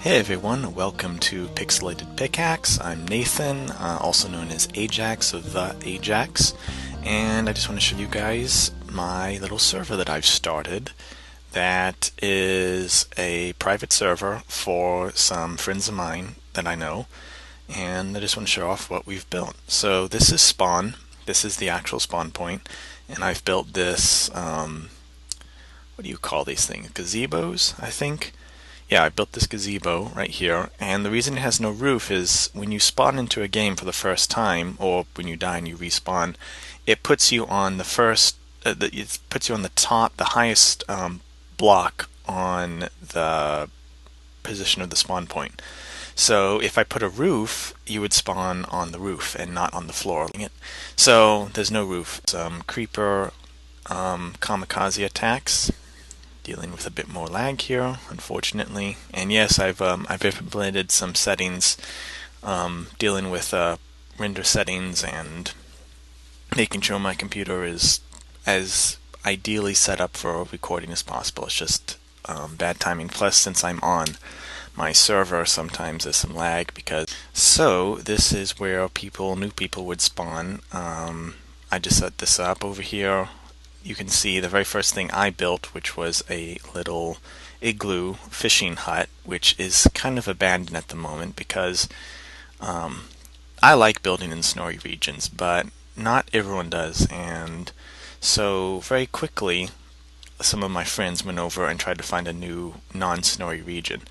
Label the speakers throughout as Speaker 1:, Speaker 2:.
Speaker 1: Hey everyone, welcome to Pixelated Pickaxe. I'm Nathan, also known as Ajax of the Ajax, and I just want to show you guys my little server that I've started. That is a private server for some friends of mine that I know, and I just want to show off what we've built. So this is spawn. This is the actual spawn point, and I've built this, what do you call these things? Gazebos, I think? Yeah, I built this gazebo right here, and the reason it has no roof is when you spawn into a game for the first time, or when you die and you respawn, it puts you on the first, it puts you on the top, the highest block on the position of the spawn point. So if I put a roof, you would spawn on the roof and not on the floor. So there's no roof. Some creeper kamikaze attacks. Dealing with a bit more lag here, unfortunately. And yes, I've implemented some settings, dealing with render settings and making sure my computer is as ideally set up for recording as possible. It's just bad timing. Plus, since I'm on my server, sometimes there's some lag because. So this is where new people would spawn. I just set this up over here. You can see the very first thing I built, which was a little igloo fishing hut, which is kind of abandoned at the moment because I like building in snowy regions, but not everyone does. And so very quickly, some of my friends went over and tried to find a new non-snowy region.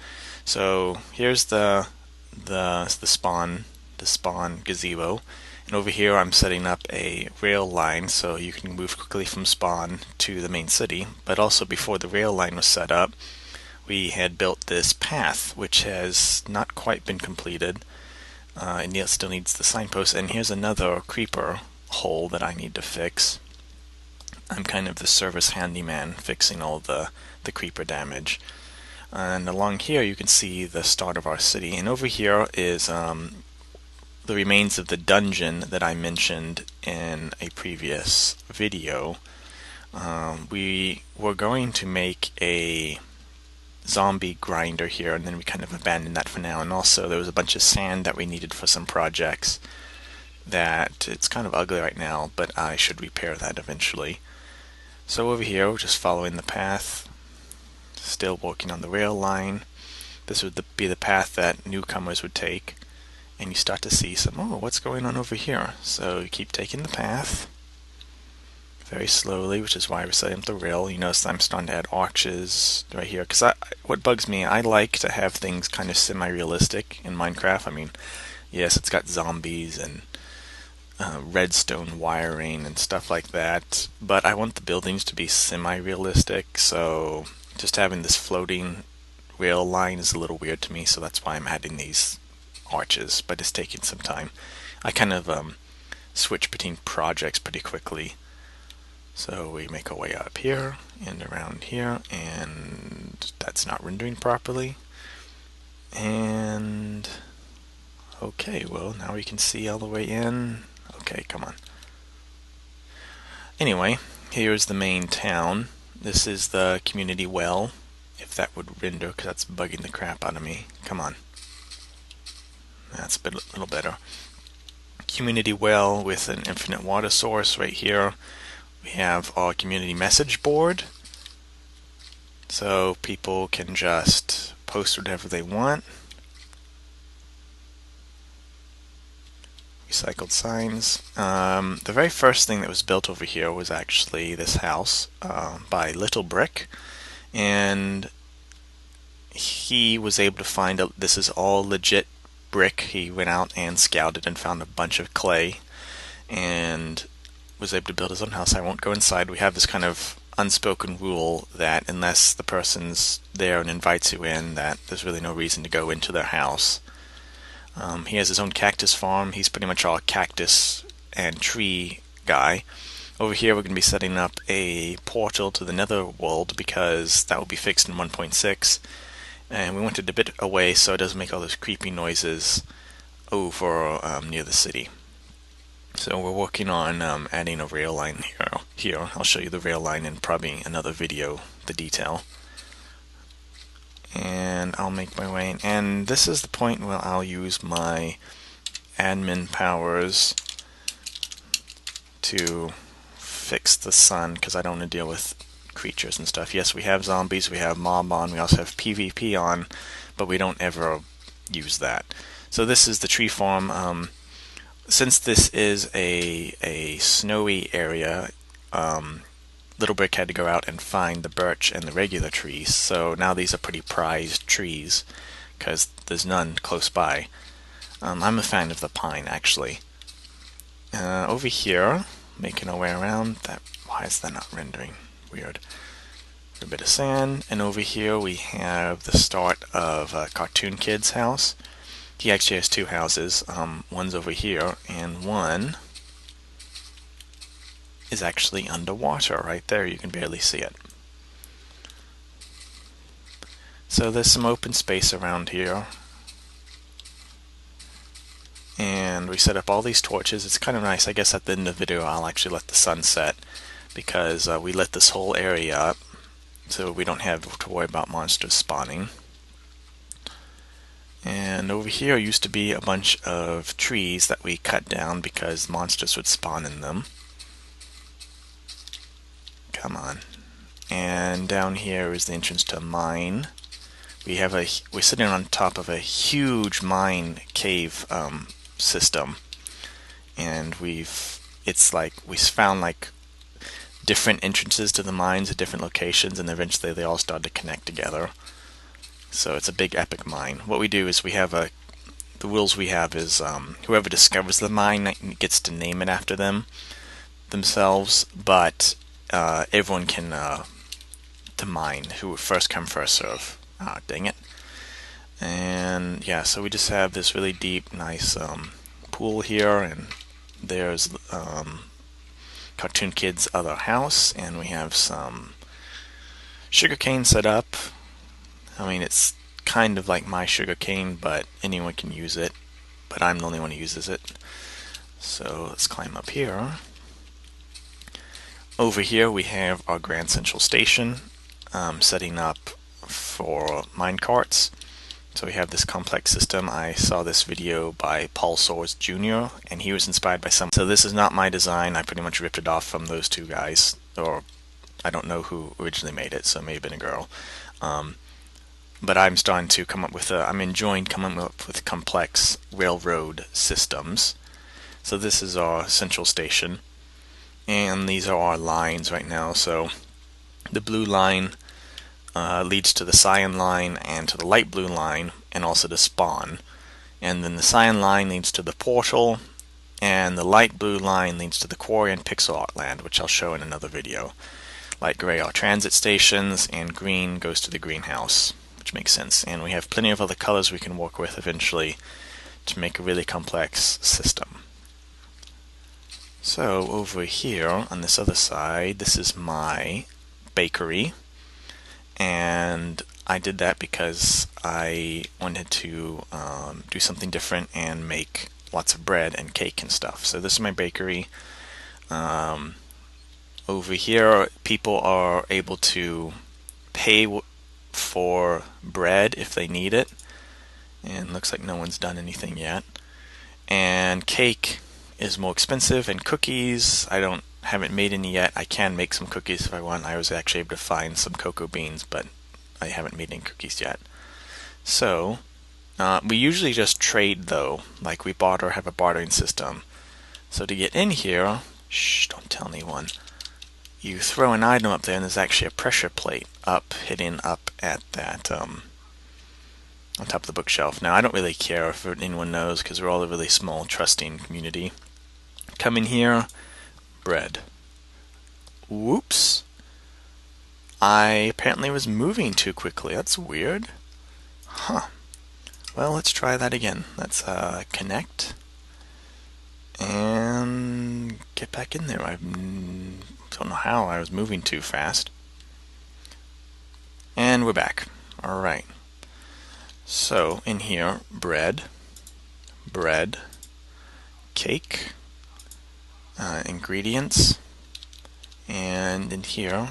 Speaker 1: So here's the spawn gazebo. And over here I'm setting up a rail line so you can move quickly from spawn to the main city. But also before the rail line was set up, we had built this path, which has not quite been completed. It still needs the signpost. And here's another creeper hole that I need to fix. I'm kind of the service handyman fixing all the creeper damage. And along here you can see the start of our city. And over here is the remains of the dungeon that I mentioned in a previous video. We were going to make a zombie grinder here, and then we kind of abandoned that for now. And also there was a bunch of sand that we needed for some projects that it's kind of ugly right now, but I should repair that eventually. So over here, we're just following the path, still working on the rail line. This would be the path that newcomers would take. And you start to see what's going on over here? So you keep taking the path very slowly, which is why we're setting up the rail. You notice I'm starting to add arches right here, because what bugs me, I like to have things kind of semi-realistic in Minecraft. I mean, yes, it's got zombies and redstone wiring and stuff like that, but I want the buildings to be semi-realistic, so just having this floating rail line is a little weird to me, so that's why I'm adding these arches, but it's taking some time. I kind of switch between projects pretty quickly. So we make our way up here and around here, and that's not rendering properly. And okay, well, now we can see all the way in. Okay, come on. Anyway, here's the main town. This is the community well, if that would render, because that's bugging the crap out of me. Come on. That's a little better. Community well with an infinite water source right here. We have our community message board, so people can just post whatever they want. Recycled signs. The very first thing that was built over here was actually this house by Little Brick, and he was able to find out this is all legit brick. He went out and scouted and found a bunch of clay and was able to build his own house. I won't go inside. We have this kind of unspoken rule that unless the person's there and invites you in, that there's really no reason to go into their house. He has his own cactus farm. He's pretty much all cactus and tree guy. Over here we're going to be setting up a portal to the nether world because that will be fixed in 1.6. And we went it a bit away so it doesn't make all those creepy noises over near the city. So we're working on adding a rail line here. I'll show you the rail line in probably another video, the detail. And and I'll make my way in. And this is the point where I'll use my admin powers to fix the sun, because I don't want to deal with creatures and stuff. Yes, we have zombies, we have mob on, we also have PvP on, but we don't ever use that. So this is the tree farm. Since this is a snowy area, Little Brick had to go out and find the birch and the regular trees, so now these are pretty prized trees because there's none close by. I'm a fan of the pine, actually. Over here, making our way around, why is that not rendering? Weird. A bit of sand, and over here we have the start of Cartoon Kid's house. He actually has two houses. One's over here, and one is actually underwater right there. You can barely see it. So there's some open space around here, and we set up all these torches. It's kind of nice. I guess at the end of the video I'll actually let the sun set, because we lit this whole area up so we don't have to worry about monsters spawning. And over here used to be a bunch of trees that we cut down because monsters would spawn in them. Come on. And down here is the entrance to a mine. We're sitting on top of a huge mine cave system, and we found like different entrances to the mines at different locations, and eventually they all started to connect together. So it's a big epic mine. What we do is we have the rules we have is whoever discovers the mine gets to name it after themselves, but everyone can to mine. Who first come first serve. Ah, dang it. And yeah, so we just have this really deep, nice pool here, and there's Cartoon Kid's other house, and we have some sugarcane set up. I mean, it's kind of like my sugarcane, but anyone can use it, but I'm the only one who uses it. So let's climb up here. Over here we have our Grand Central Station, setting up for minecarts. So we have this complex system. I saw this video by Paul Soares Jr., and he was inspired by some. So this is not my design. I pretty much ripped it off from those two guys, or I don't know who originally made it, so it may have been a girl. But I'm starting to come up with I'm enjoying coming up with complex railroad systems. So this is our central station, and these are our lines right now. So the blue line leads to the cyan line and to the light blue line, and also to spawn. And then the cyan line leads to the portal, and the light blue line leads to the quarry and pixel art land, which I'll show in another video. Light gray are transit stations, and green goes to the greenhouse, which makes sense. And we have plenty of other colors we can work with eventually to make a really complex system. So over here on this other side, this is my bakery, and I did that because I wanted to do something different and make lots of bread and cake and stuff. So this is my bakery. Over here, people are able to pay for bread if they need it, and looks like no one's done anything yet. And cake is more expensive, and cookies, I haven't made any yet. I can make some cookies if I want. I was actually able to find some cocoa beans, but I haven't made any cookies yet. So we usually just trade, though, like we have a bartering system. So to get in here, shh, don't tell anyone. You throw an item up there, and there's actually a pressure plate hidden up at that on top of the bookshelf. Now I don't really care if anyone knows, because we're all a really small, trusting community. Come in here, bread. Whoops. I apparently was moving too quickly. That's weird. Huh. Well, let's try that again. Let's connect and get back in there. I don't know how I was moving too fast. And we're back. Alright. So, in here, bread, cake, ingredients, and in here,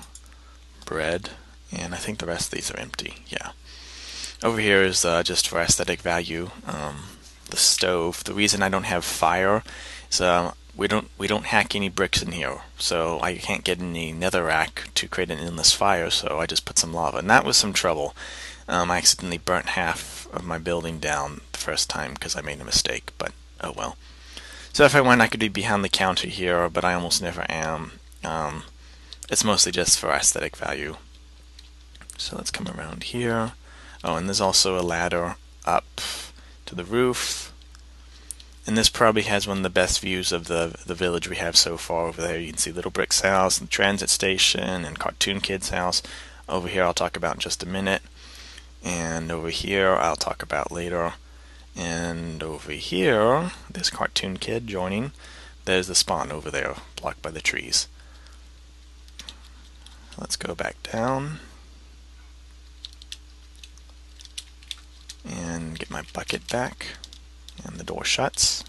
Speaker 1: bread, and I think the rest of these are empty, yeah. Over here is just for aesthetic value. The stove. The reason I don't have fire is we don't hack any bricks in here, so I can't get any netherrack to create an endless fire. So I just put some lava, and that was some trouble. I accidentally burnt half of my building down the first time because I made a mistake, but oh well. So if I went, I could be behind the counter here, but I almost never am. It's mostly just for aesthetic value. So let's come around here. Oh, and there's also a ladder up to the roof. And this probably has one of the best views of the village we have so far. Over there you can see Little Brick's house, and the transit station, and Cartoon Kid's house. Over here I'll talk about in just a minute. And over here I'll talk about later. And over here, there's Cartoon Kid joining. There's the spawn over there, blocked by the trees. Let's go back down and get my bucket back, and the door shuts.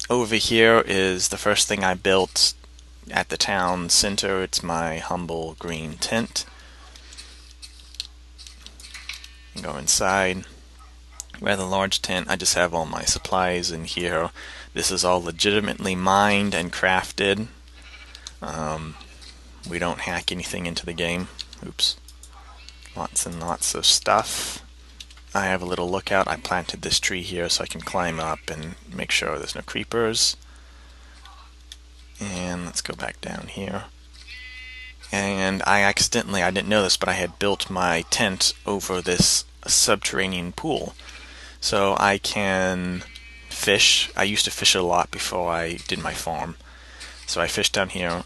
Speaker 1: Over here is the first thing I built at the town center. It's my humble green tent. Go inside. Rather large tent. I just have all my supplies in here. This is all legitimately mined and crafted. We don't hack anything into the game. Oops. Lots and lots of stuff. I have a little lookout. I planted this tree here so I can climb up and make sure there's no creepers. And let's go back down here. And I didn't know this, but I had built my tent over this subterranean pool. So I can fish. I used to fish a lot before I did my farm. So I fished down here.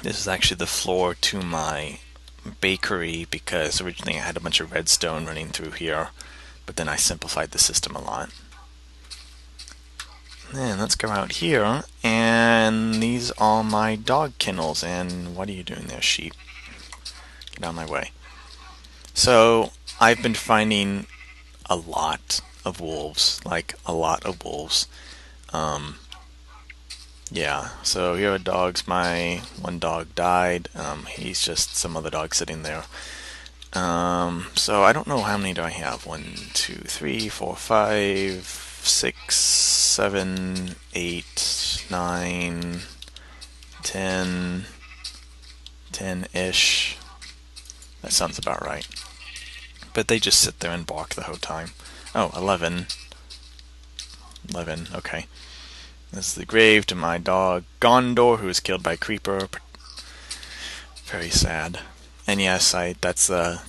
Speaker 1: This is actually the floor to my bakery because originally I had a bunch of redstone running through here, but then I simplified the system a lot. Then let's go out here, and these are my dog kennels. And what are you doing there, sheep? Get out of my way. So I've been finding a lot of wolves, like a lot of wolves. Yeah, so here are dogs. My one dog died. He's just some other dog sitting there. So I don't know how many do I have. 1, 2, 3, 4, 5, 6, 7, 8, 9, 10, 10-ish. That sounds about right. But they just sit there and bark the whole time. Oh, 11. 11, okay. This is the grave to my dog Gondor, who was killed by a creeper. Very sad. And yes, that's the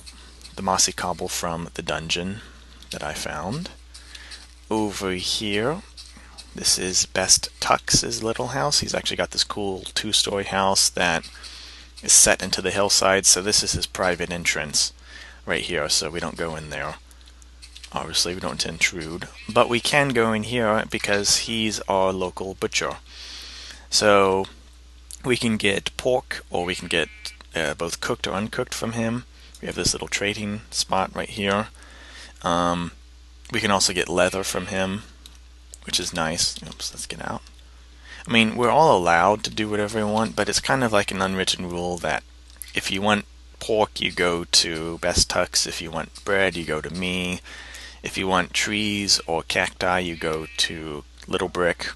Speaker 1: mossy cobble from the dungeon that I found. Over here, this is Best Tux's little house. He's actually got this cool 2-story house that is set into the hillside, so this is his private entrance right here, so we don't go in there. Obviously, we don't intrude, but we can go in here because he's our local butcher. So we can get pork, or we can get both cooked or uncooked from him. We have this little trading spot right here. We can also get leather from him, which is nice. Oops, let's get out. I mean, we're all allowed to do whatever we want, but it's kind of like an unwritten rule that if you want pork, you go to Best Tux. If you want bread, you go to me. If you want trees or cacti, you go to Little Brick.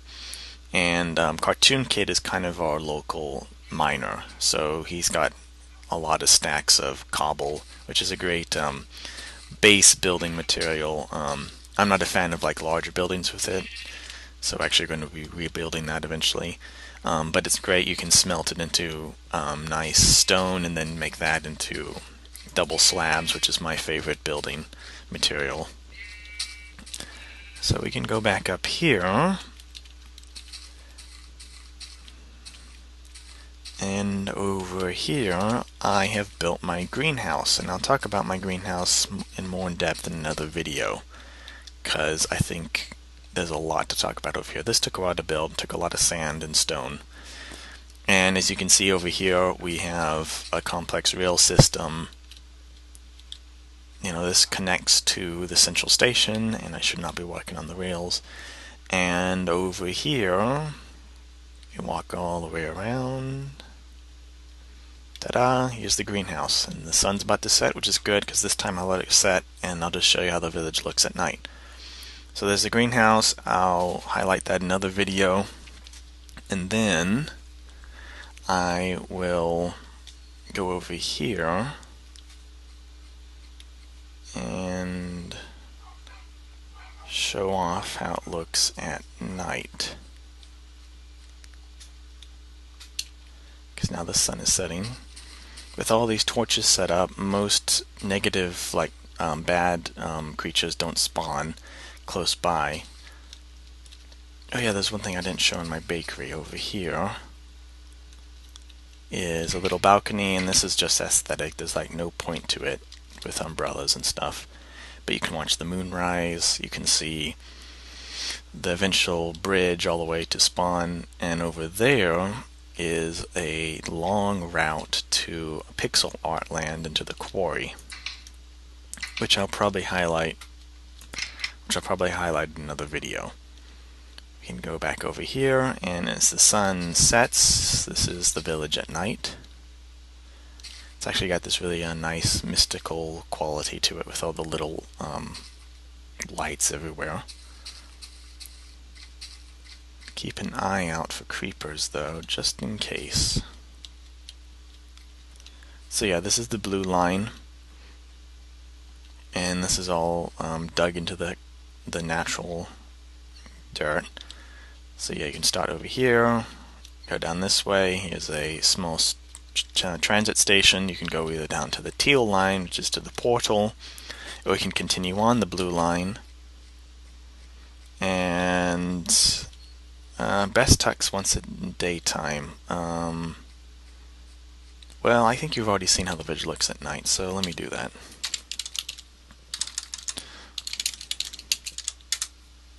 Speaker 1: And Cartoon Kid is kind of our local miner. So he's got a lot of stacks of cobble, which is a great base building material. I'm not a fan of like larger buildings with it, so I'm actually going to be rebuilding that eventually. But it's great. You can smelt it into nice stone and then make that into double slabs, which is my favorite building material. So we can go back up here, and over here I have built my greenhouse, and I'll talk about my greenhouse more in depth in another video because I think there's a lot to talk about over here. This took a while to build, took a lot of sand and stone. And as you can see over here, we have a complex rail system. You know, this connects to the central station, and I should not be walking on the rails. And over here, you walk all the way around. Ta-da! Here's the greenhouse, and the sun's about to set, which is good because this time I'll let it set, and I'll just show you how the village looks at night. So there's the greenhouse. I'll highlight that in another video, and then I will go over here and show off how it looks at night. Because now the sun is setting. With all these torches set up, most negative, like bad creatures don't spawn close by. Oh yeah, there's one thing I didn't show in my bakery. Over here is a little balcony, and this is just aesthetic. There's like no point to it with umbrellas and stuff. But you can watch the moon rise, you can see the eventual bridge all the way to spawn, and over there is a long route to pixel art land into the quarry, which I'll probably highlight in another video. We can go back over here, and as the sun sets, this is the village at night. It's actually got this really nice mystical quality to it with all the little lights everywhere. Keep an eye out for creepers though, just in case. So yeah, this is the blue line, and this is all dug into the natural dirt. So yeah, you can start over here, go down this way. Here's a small transit station. You can go either down to the teal line, which is to the portal, or you can continue on the blue line. And best tucks once in daytime. Well, I think you've already seen how the village looks at night, so let me do that.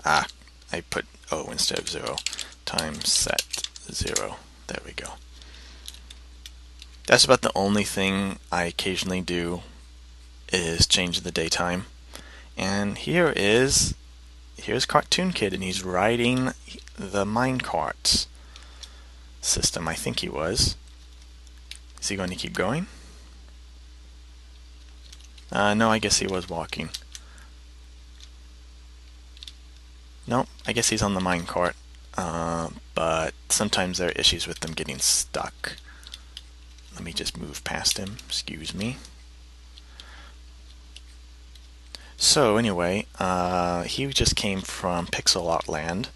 Speaker 1: I put O instead of 0. Time set 0. There we go. That's about the only thing I occasionally do, is change the daytime. And here's Cartoon Kid, and he's riding the minecart system. I think he was. Is he going to keep going? No, I guess he was walking. No, I guess he's on the minecart. But sometimes there are issues with them getting stuck. Let me just move past him. Excuse me. So anyway, he just came from Pixel Art Land,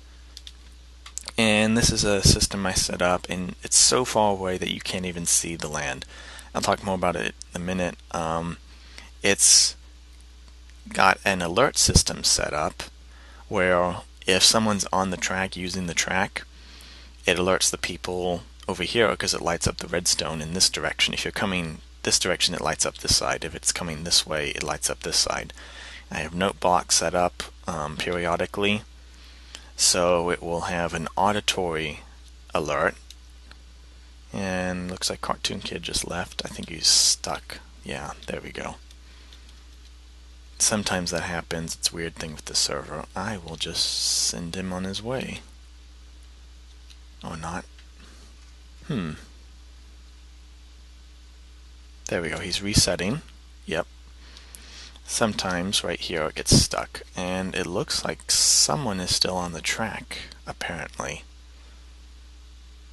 Speaker 1: and this is a system I set up, and it's so far away that you can't even see the land. I'll talk more about it in a minute. It's got an alert system set up where if someone's on the track using the track, it alerts the people over here because it lights up the redstone in this direction. If you're coming this direction, it lights up this side. If it's coming this way, it lights up this side. I have note blocks set up periodically, so it will have an auditory alert. And looks like Cartoon Kid just left. I think he's stuck. Yeah, there we go. Sometimes that happens. It's a weird thing with the server. I will just send him on his way. Or not. There we go. He's resetting. Yep. Sometimes right here it gets stuck, and it looks like someone is still on the track, apparently.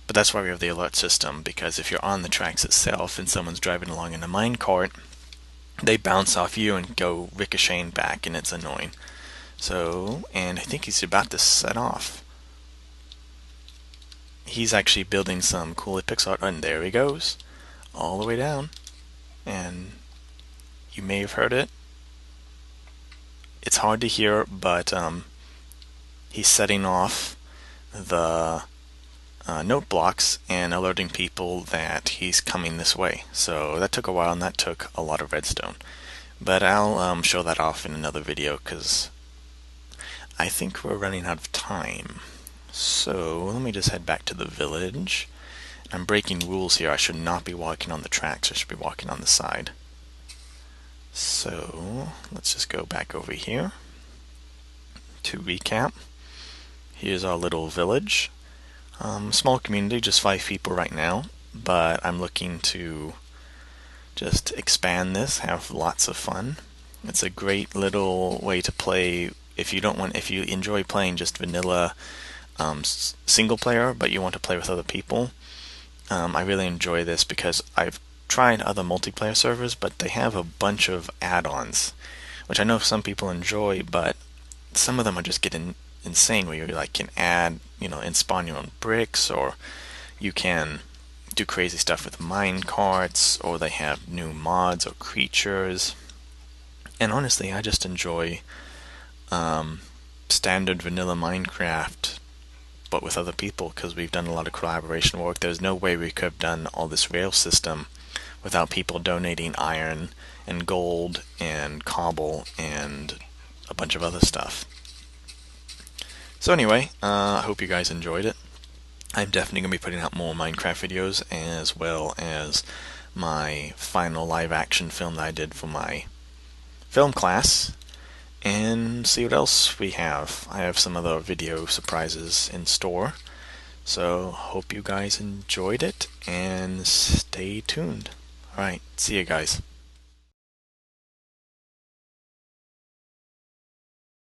Speaker 1: But that's why we have the alert system, because if you're on the tracks itself and someone's driving along in a minecart, they bounce off you and go ricocheting back, and it's annoying. So, and I think he's about to set off. He's actually building some cool pixel art, and there he goes, all the way down. And you may have heard it. It's hard to hear, but he's setting off the note blocks and alerting people that he's coming this way. So that took a while, and that took a lot of redstone. But I'll show that off in another video because I think we're running out of time. So let me just head back to the village. I'm breaking rules here. I should not be walking on the tracks. I should be walking on the side. So let's just go back over here to recap. Here's our little village. Small community, just 5 people right now, but I'm looking to just expand this, have lots of fun. It's a great little way to play if you enjoy playing just vanilla single player, but you want to play with other people. I really enjoy this because I've tried other multiplayer servers, but they have a bunch of add-ons, which I know some people enjoy, but some of them are just getting insane where you like can add, and spawn your own bricks, or you can do crazy stuff with mine carts, or they have new mods or creatures. And honestly, I just enjoy standard vanilla Minecraft, but with other people, because we've done a lot of collaboration work. There's no way we could have done all this rail system without people donating iron and gold and cobble and a bunch of other stuff. So anyway, I hope you guys enjoyed it. I'm definitely going to be putting out more Minecraft videos, as well as my final live action film that I did for my film class, and see what else we have. I have some other video surprises in store, so hope you guys enjoyed it, and stay tuned. Alright, see you guys.